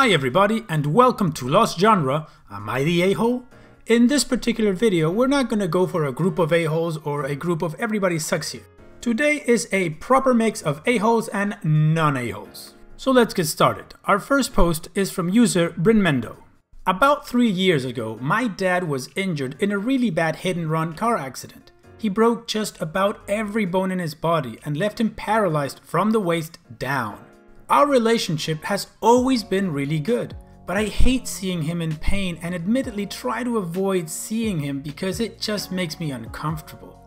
Hi everybody and welcome to Lost Genre. Am I the a-hole? In this particular video, we're not gonna go for a group of a-holes or a group of everybody sucks here. Today is a proper mix of a-holes and non-a-holes. So let's get started. Our first post is from user Brinmendo. About 3 years ago, my dad was injured in a really bad hit-and-run car accident. He broke just about every bone in his body and left him paralyzed from the waist down. Our relationship has always been really good, but I hate seeing him in pain and admittedly try to avoid seeing him because it just makes me uncomfortable.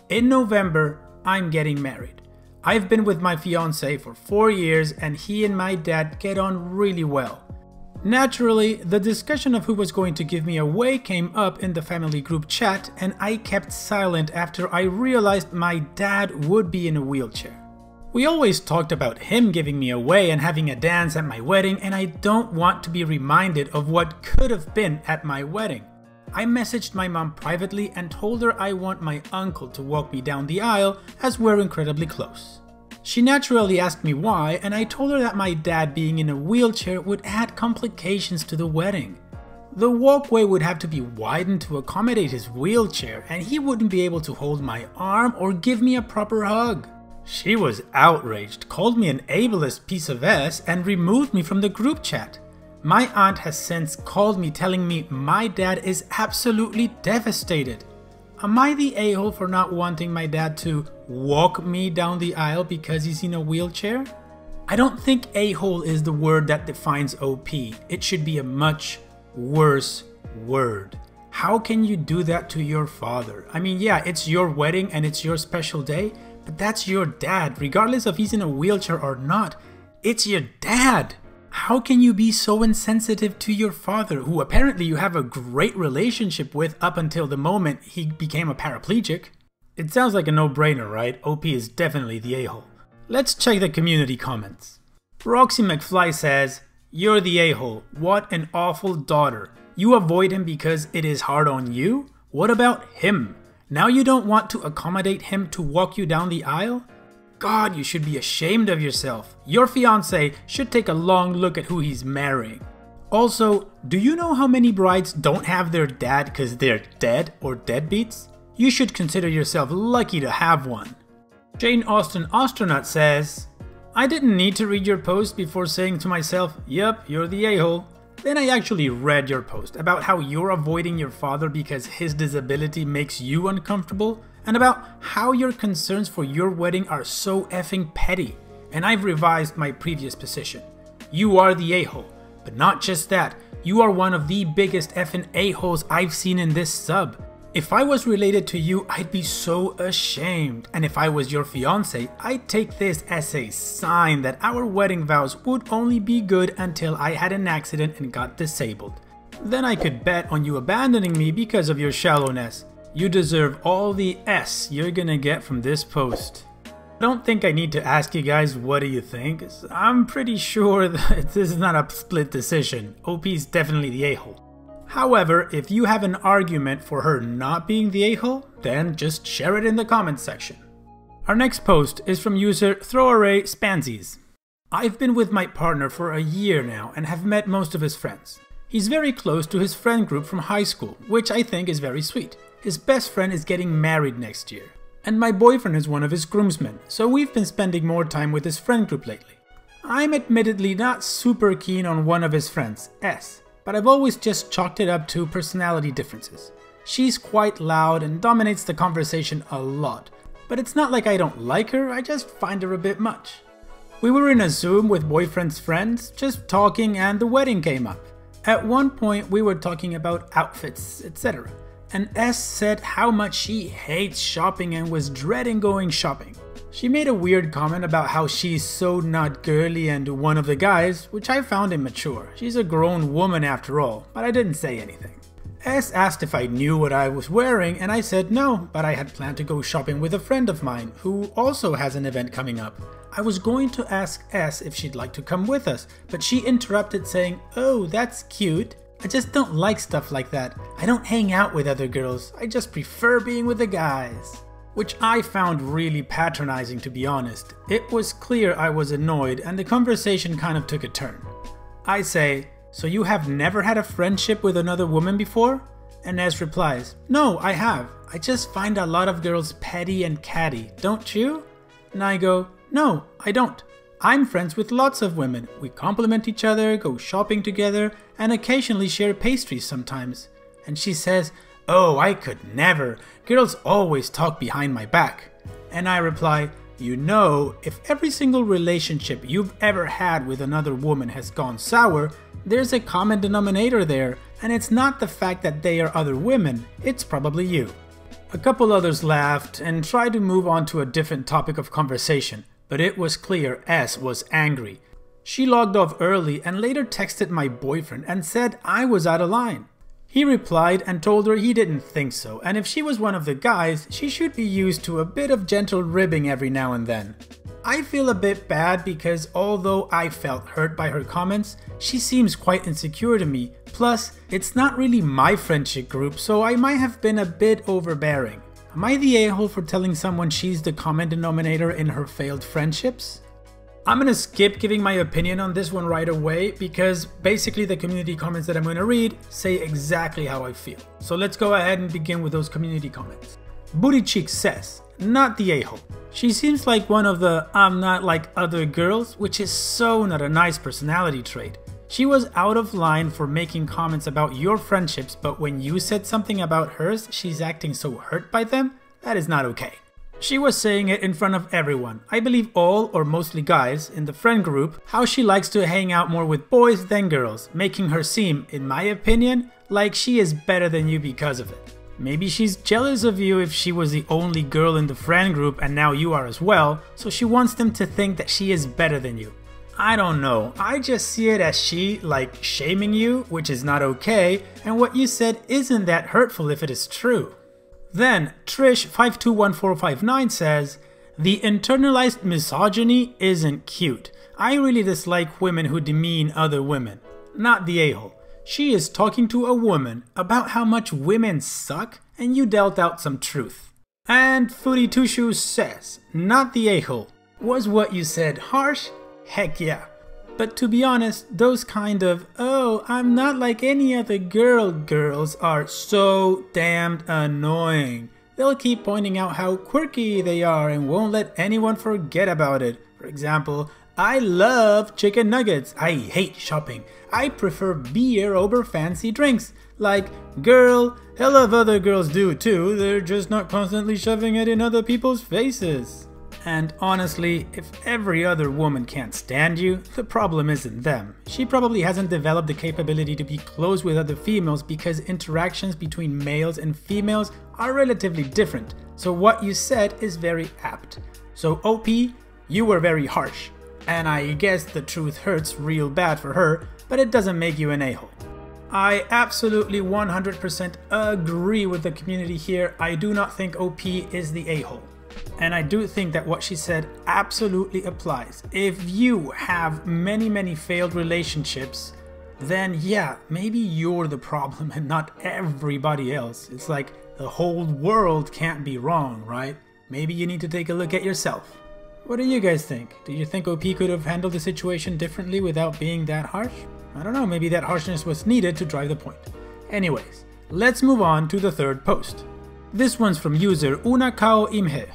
In November, I'm getting married. I've been with my fiance for 4 years and he and my dad get on really well. Naturally, the discussion of who was going to give me away came up in the family group chat and I kept silent after I realized my dad would be in a wheelchair. We always talked about him giving me away and having a dance at my wedding, and I don't want to be reminded of what could have been at my wedding. I messaged my mom privately and told her I want my uncle to walk me down the aisle as we're incredibly close. She naturally asked me why, and I told her that my dad being in a wheelchair would add complications to the wedding. The walkway would have to be widened to accommodate his wheelchair, and he wouldn't be able to hold my arm or give me a proper hug. She was outraged, called me an ableist piece of S, and removed me from the group chat. My aunt has since called me telling me my dad is absolutely devastated. Am I the a-hole for not wanting my dad to walk me down the aisle because he's in a wheelchair? I don't think a-hole is the word that defines OP. It should be a much worse word. How can you do that to your father? I mean, yeah, it's your wedding and it's your special day, but that's your dad, regardless if he's in a wheelchair or not. It's your dad. How can you be so insensitive to your father, who apparently you have a great relationship with up until the moment he became a paraplegic? It sounds like a no-brainer, right? OP is definitely the a-hole. Let's check the community comments. Roxy McFly says, "You're the a-hole. What an awful daughter. You avoid him because it is hard on you? What about him? Now you don't want to accommodate him to walk you down the aisle? God, you should be ashamed of yourself. Your fiance should take a long look at who he's marrying. Also, do you know how many brides don't have their dad because they're dead or deadbeats? You should consider yourself lucky to have one." Jane Austen Astronaut says, "I didn't need to read your post before saying to myself, yep, you're the a-hole. Then I actually read your post about how you're avoiding your father because his disability makes you uncomfortable, and about how your concerns for your wedding are so effing petty, and I've revised my previous position. You are the a-hole, but not just that, you are one of the biggest effing a-holes I've seen in this sub. If I was related to you, I'd be so ashamed, and if I was your fiance, I'd take this as a sign that our wedding vows would only be good until I had an accident and got disabled. Then I could bet on you abandoning me because of your shallowness. You deserve all the S you're gonna get from this post." I don't think I need to ask you guys what do you think. I'm pretty sure that this is not a split decision. OP's definitely the a-hole. However, if you have an argument for her not being the a-hole, then just share it in the comments section. Our next post is from user Throwaway Spansies. "I've been with my partner for a year now and have met most of his friends. He's very close to his friend group from high school, which I think is very sweet. His best friend is getting married next year, and my boyfriend is one of his groomsmen, so we've been spending more time with his friend group lately. I'm admittedly not super keen on one of his friends, S, but I've always just chalked it up to personality differences. She's quite loud and dominates the conversation a lot, but it's not like I don't like her, I just find her a bit much. We were in a Zoom with boyfriend's friends, just talking, and the wedding came up. At one point we were talking about outfits, etc. And S said how much she hates shopping and was dreading going shopping. She made a weird comment about how she's so not girly and one of the guys, which I found immature. She's a grown woman after all, but I didn't say anything. S asked if I knew what I was wearing and I said no, but I had planned to go shopping with a friend of mine who also has an event coming up. I was going to ask S if she'd like to come with us, but she interrupted saying, "Oh, that's cute. I just don't like stuff like that. I don't hang out with other girls. I just prefer being with the guys." Which I found really patronizing, to be honest. It was clear I was annoyed and the conversation kind of took a turn. I say, "So you have never had a friendship with another woman before?" And S replies, "No, I have. I just find a lot of girls petty and catty, don't you?" And I go, "No, I don't. I'm friends with lots of women. We compliment each other, go shopping together, and occasionally share pastries sometimes." And she says, "Oh, I could never. Girls always talk behind my back." And I reply, "You know, if every single relationship you've ever had with another woman has gone sour, there's a common denominator there, and it's not the fact that they are other women, it's probably you." A couple others laughed and tried to move on to a different topic of conversation, but it was clear S was angry. She logged off early and later texted my boyfriend and said I was out of line. He replied and told her he didn't think so, and if she was one of the guys, she should be used to a bit of gentle ribbing every now and then. I feel a bit bad because although I felt hurt by her comments, she seems quite insecure to me. Plus, it's not really my friendship group, so I might have been a bit overbearing. Am I the a-hole for telling someone she's the common denominator in her failed friendships? I'm gonna skip giving my opinion on this one right away because basically the community comments that I'm gonna read say exactly how I feel. So let's go ahead and begin with those community comments. Booty Cheek says, "Not the a-hole. She seems like one of the I'm not like other girls, which is so not a nice personality trait. She was out of line for making comments about your friendships, but when you said something about hers, she's acting so hurt by them? That is not okay. She was saying it in front of everyone, I believe all or mostly guys, in the friend group, how she likes to hang out more with boys than girls, making her seem, in my opinion, like she is better than you because of it. Maybe she's jealous of you if she was the only girl in the friend group and now you are as well, so she wants them to think that she is better than you. I don't know, I just see it as she, like, shaming you, which is not okay, and what you said isn't that hurtful if it is true." Then, Trish521459 says, "The internalized misogyny isn't cute. I really dislike women who demean other women. Not the a-hole. She is talking to a woman about how much women suck, and you dealt out some truth." And Foodie Two Shoes says, "Not the a-hole. Was what you said harsh? Heck yeah. But to be honest, those kind of, oh, I'm not like any other girls are so damned annoying. They'll keep pointing out how quirky they are and won't let anyone forget about it. For example, I love chicken nuggets. I hate shopping. I prefer beer over fancy drinks. Like, girl, hell of other girls do too. They're just not constantly shoving it in other people's faces." And honestly, if every other woman can't stand you, the problem isn't them. She probably hasn't developed the capability to be close with other females because interactions between males and females are relatively different. So what you said is very apt. So OP, you were very harsh. And I guess the truth hurts real bad for her, but it doesn't make you an a-hole. I absolutely 100% agree with the community here. I do not think OP is the a-hole. And I do think that what she said absolutely applies. If you have many failed relationships, then yeah, maybe you're the problem and not everybody else. It's like the whole world can't be wrong, right? Maybe you need to take a look at yourself. What do you guys think? Do you think OP could have handled the situation differently without being that harsh? I don't know, maybe that harshness was needed to drive the point. Anyways, let's move on to the third post. This one's from user Unakao Imhe.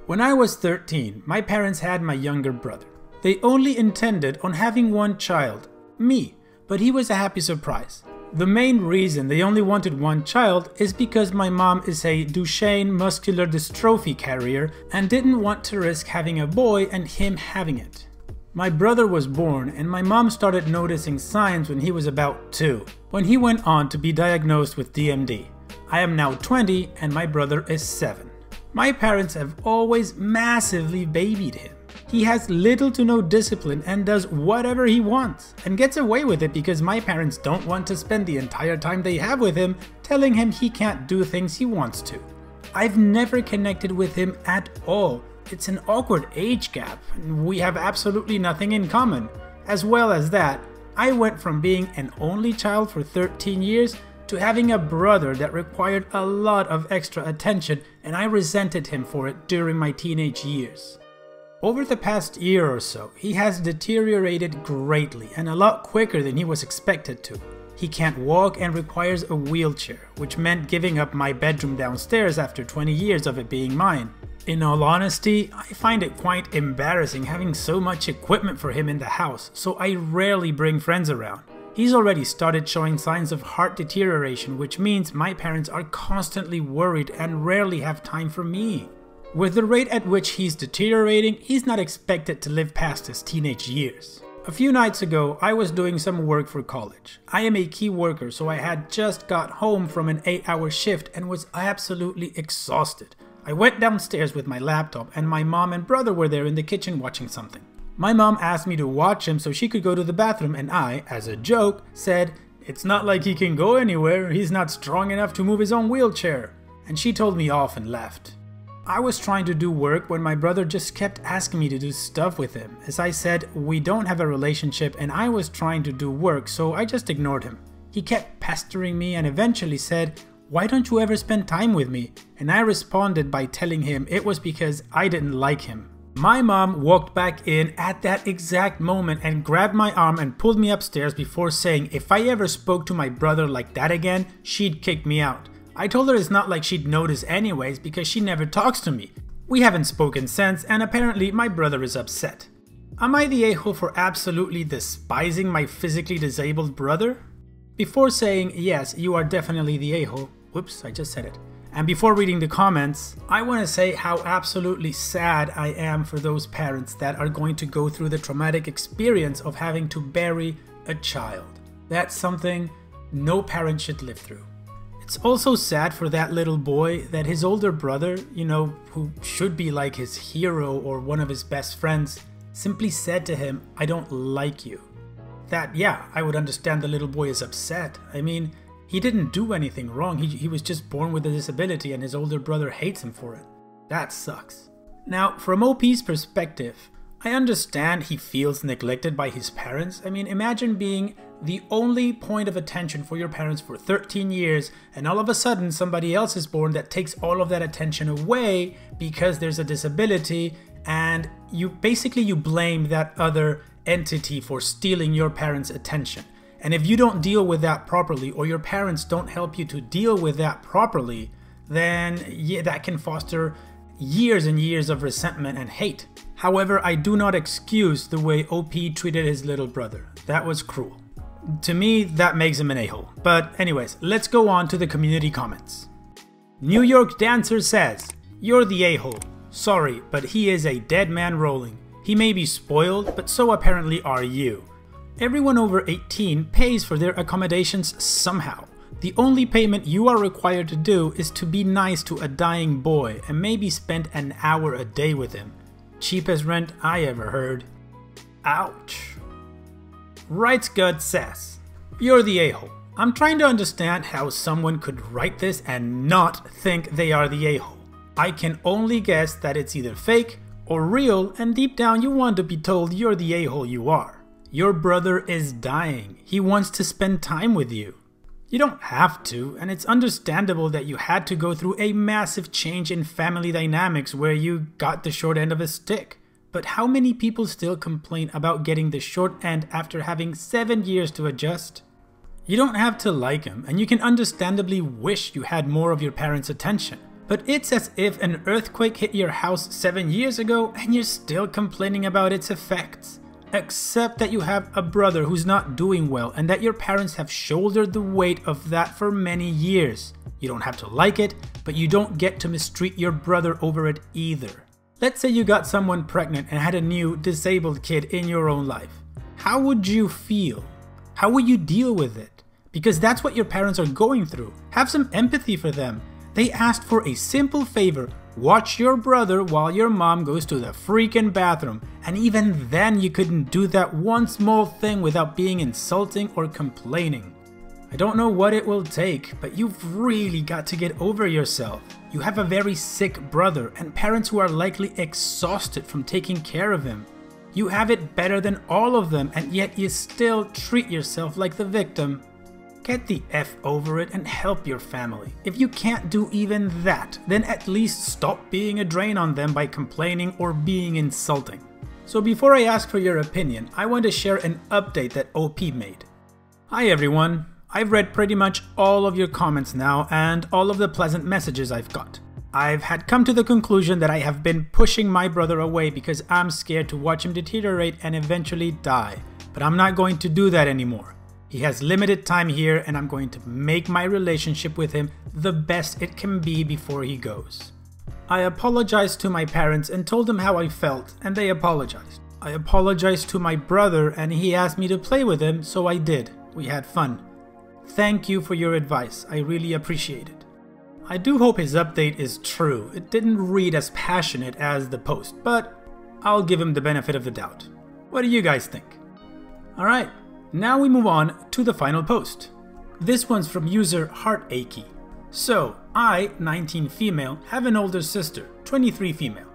"When I was 13, my parents had my younger brother. They only intended on having one child, me, but he was a happy surprise. The main reason they only wanted one child is because my mom is a Duchenne muscular dystrophy carrier and didn't want to risk having a boy and him having it. My brother was born and my mom started noticing signs when he was about 2, when he went on to be diagnosed with DMD. I am now 20 and my brother is 7. My parents have always massively babied him. He has little to no discipline and does whatever he wants, and gets away with it because my parents don't want to spend the entire time they have with him telling him he can't do things he wants to. I've never connected with him at all. It's an awkward age gap, and we have absolutely nothing in common. As well as that, I went from being an only child for 13 years to having a brother that required a lot of extra attention, and I resented him for it during my teenage years. Over the past year or so, he has deteriorated greatly and a lot quicker than he was expected to. He can't walk and requires a wheelchair, which meant giving up my bedroom downstairs after 20 years of it being mine. In all honesty, I find it quite embarrassing having so much equipment for him in the house, so I rarely bring friends around. He's already started showing signs of heart deterioration, which means my parents are constantly worried and rarely have time for me. With the rate at which he's deteriorating, he's not expected to live past his teenage years. A few nights ago, I was doing some work for college. I am a key worker, so I had just got home from an 8-hour shift and was absolutely exhausted. I went downstairs with my laptop and my mom and brother were there in the kitchen watching something. My mom asked me to watch him so she could go to the bathroom and I, as a joke, said, "It's not like he can go anywhere, he's not strong enough to move his own wheelchair." And she told me off and left. I was trying to do work when my brother just kept asking me to do stuff with him. As I said, we don't have a relationship and I was trying to do work, so I just ignored him. He kept pestering me and eventually said, "Why don't you ever spend time with me?" And I responded by telling him it was because I didn't like him. My mom walked back in at that exact moment and grabbed my arm and pulled me upstairs before saying if I ever spoke to my brother like that again, she'd kick me out. I told her it's not like she'd notice anyways because she never talks to me. We haven't spoken since and apparently my brother is upset. Am I the a-hole for absolutely despising my physically disabled brother? Before saying yes, you are definitely the a-hole. Whoops, I just said it. And before reading the comments, I want to say how absolutely sad I am for those parents that are going to go through the traumatic experience of having to bury a child. That's something no parent should live through. It's also sad for that little boy that his older brother, who should be like his hero or one of his best friends, simply said to him, "I don't like you." That, yeah, I would understand the little boy is upset. I mean, he didn't do anything wrong. He was just born with a disability and his older brother hates him for it. That sucks. Now, from OP's perspective, I understand he feels neglected by his parents. I mean, imagine being the only point of attention for your parents for 13 years and all of a sudden somebody else is born that takes all of that attention away because there's a disability and you blame that other entity for stealing your parents' attention. And if you don't deal with that properly or your parents don't help you to deal with that properly, then yeah, that can foster years and years of resentment and hate. However, I do not excuse the way OP treated his little brother. That was cruel. To me, that makes him an a-hole. But anyways, let's go on to the community comments. New York Dancer says, "You're the a-hole. Sorry, but he is a dead man rolling. He may be spoiled, but so apparently are you. Everyone over 18 pays for their accommodations somehow. The only payment you are required to do is to be nice to a dying boy and maybe spend an hour a day with him. Cheapest rent I ever heard." Ouch. Rights God says, "You're the a-hole. I'm trying to understand how someone could write this and not think they are the a-hole. I can only guess that it's either fake or real and deep down you want to be told you're the a-hole you are. Your brother is dying. He wants to spend time with you. You don't have to, and it's understandable that you had to go through a massive change in family dynamics where you got the short end of a stick. But how many people still complain about getting the short end after having 7 years to adjust? You don't have to like him, and you can understandably wish you had more of your parents' attention. But it's as if an earthquake hit your house 7 years ago and you're still complaining about its effects. Except that you have a brother who's not doing well and that your parents have shouldered the weight of that for many years. You don't have to like it, but you don't get to mistreat your brother over it either. Let's say you got someone pregnant and had a new disabled kid in your own life. How would you feel? How would you deal with it? Because that's what your parents are going through. Have some empathy for them. They asked for a simple favor. Watch your brother while your mom goes to the freaking bathroom. And even then you couldn't do that one small thing without being insulting or complaining. I don't know what it will take, but you've really got to get over yourself. You have a very sick brother and parents who are likely exhausted from taking care of him. You have it better than all of them and yet you still treat yourself like the victim. Get the F over it and help your family. If you can't do even that, then at least stop being a drain on them by complaining or being insulting. So before I ask for your opinion, I want to share an update that OP made. Hi everyone, I've read pretty much all of your comments now and all of the pleasant messages I've got. I've had come to the conclusion that I have been pushing my brother away because I'm scared to watch him deteriorate and eventually die. But I'm not going to do that anymore. He has limited time here and I'm going to make my relationship with him the best it can be before he goes. I apologized to my parents and told them how I felt and they apologized. I apologized to my brother and he asked me to play with him, so I did. We had fun. Thank you for your advice. I really appreciate it. I do hope his update is true. It didn't read as passionate as the post, but I'll give him the benefit of the doubt. What do you guys think? Alright. Now we move on to the final post. This one's from user Heartachy. So, I, 19 female, have an older sister, 23 female.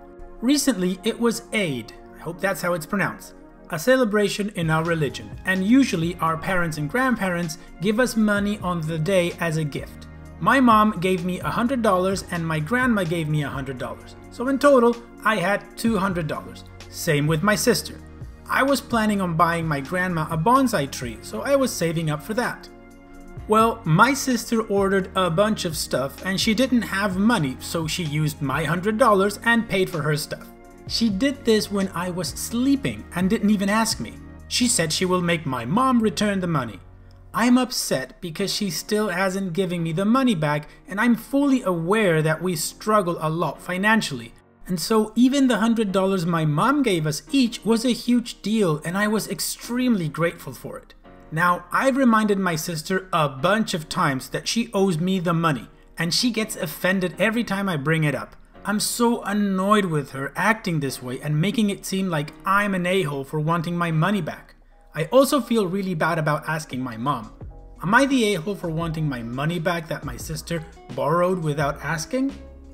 Recently it was Eid, I hope that's how it's pronounced, a celebration in our religion, and usually our parents and grandparents give us money on the day as a gift. My mom gave me $100 and my grandma gave me $100, so in total I had $200. Same with my sister. I was planning on buying my grandma a bonsai tree, so I was saving up for that. Well, my sister ordered a bunch of stuff and she didn't have money, so she used my $100 and paid for her stuff. She did this when I was sleeping and didn't even ask me. She said she will make my mom return the money. I'm upset because she still hasn't given me the money back and I'm fully aware that we struggle a lot financially. And so even the $100 my mom gave us each was a huge deal and I was extremely grateful for it. Now, I've reminded my sister a bunch of times that she owes me the money and she gets offended every time I bring it up. I'm so annoyed with her acting this way and making it seem like I'm an a-hole for wanting my money back. I also feel really bad about asking my mom. Am I the a-hole for wanting my money back that my sister borrowed without asking?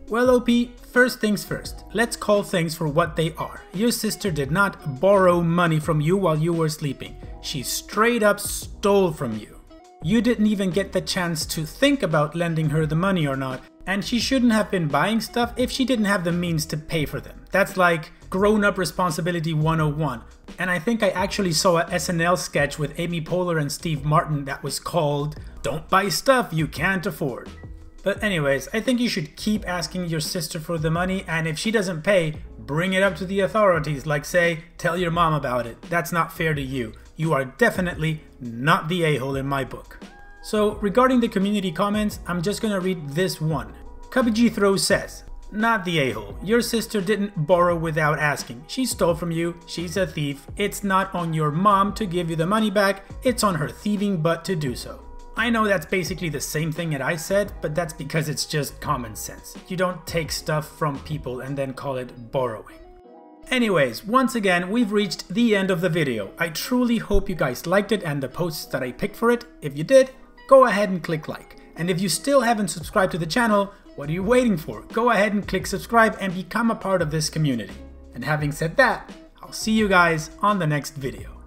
Well, OP, first things first, let's call things for what they are. Your sister did not borrow money from you while you were sleeping. She straight up stole from you. You didn't even get the chance to think about lending her the money or not, and she shouldn't have been buying stuff if she didn't have the means to pay for them. That's like grown-up responsibility 101. And I think I actually saw a SNL sketch with Amy Poehler and Steve Martin that was called "Don't Buy Stuff You Can't Afford." But anyways, I think you should keep asking your sister for the money, and if she doesn't pay, bring it up to the authorities, like say, tell your mom about it. That's not fair to you. You are definitely not the a-hole in my book. So regarding the community comments, I'm just gonna read this one. Cubby Throw says, not the a-hole. Your sister didn't borrow without asking. She stole from you. She's a thief. It's not on your mom to give you the money back. It's on her thieving butt to do so. I know that's basically the same thing that I said, but that's because it's just common sense. You don't take stuff from people and then call it borrowing. Anyways, once again, we've reached the end of the video. I truly hope you guys liked it and the posts that I picked for it. If you did, go ahead and click like. And if you still haven't subscribed to the channel, what are you waiting for? Go ahead and click subscribe and become a part of this community. And having said that, I'll see you guys on the next video.